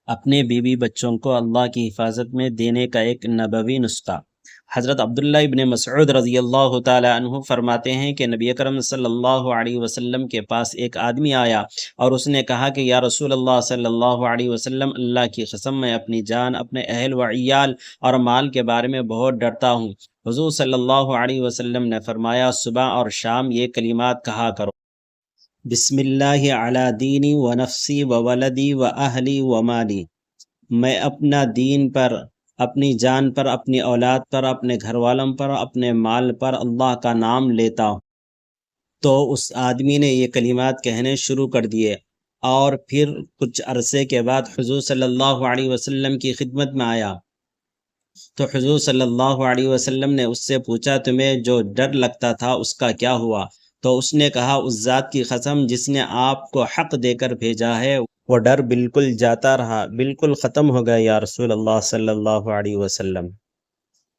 اپنے بیوی بچوں کو اللہ کی حفاظت میں دینے کا ایک نبوی نسخہ۔ حضرت عبداللہ ابن مسعود رضی اللہ تعالی عنہ فرماتے ہیں کہ نبی اکرم صلی اللہ علیہ وسلم کے پاس ایک آدمی آیا اور اس نے کہا کہ یا رسول اللہ صلی اللہ علیہ وسلم، اللہ کی قسم میں اپنی جان، اپنے اہل و عیال اور مال کے بارے میں بہت ڈرتا ہوں۔ حضور صلی اللہ علیہ وسلم نے فرمایا، صبح اور شام یہ کلمات کہا کرو: بسم اللہ علی دینی و نفسی و ولدی و اہلی و مالی۔ میں اپنا دین پر، اپنی جان پر، اپنی اولاد پر، اپنے گھر والوں پر، اپنے مال پر اللہ کا نام لیتا ہوں۔ تو اس آدمی نے یہ کلمات کہنے شروع کر دیے، اور پھر کچھ عرصے کے بعد حضور صلی اللہ علیہ وسلم کی خدمت میں آیا۔ تو حضور صلی اللہ علیہ وسلم نے اس سے پوچھا، تمہیں جو ڈر لگتا تھا اس کا کیا ہوا؟ تو اس نے کہا، اس ذات کی قسم جس نے آپ کو حق دے کر بھیجا ہے، وہ ڈر بالکل جاتا رہا، بالکل ختم ہو گیا یا رسول اللہ صلی اللہ علیہ وسلم۔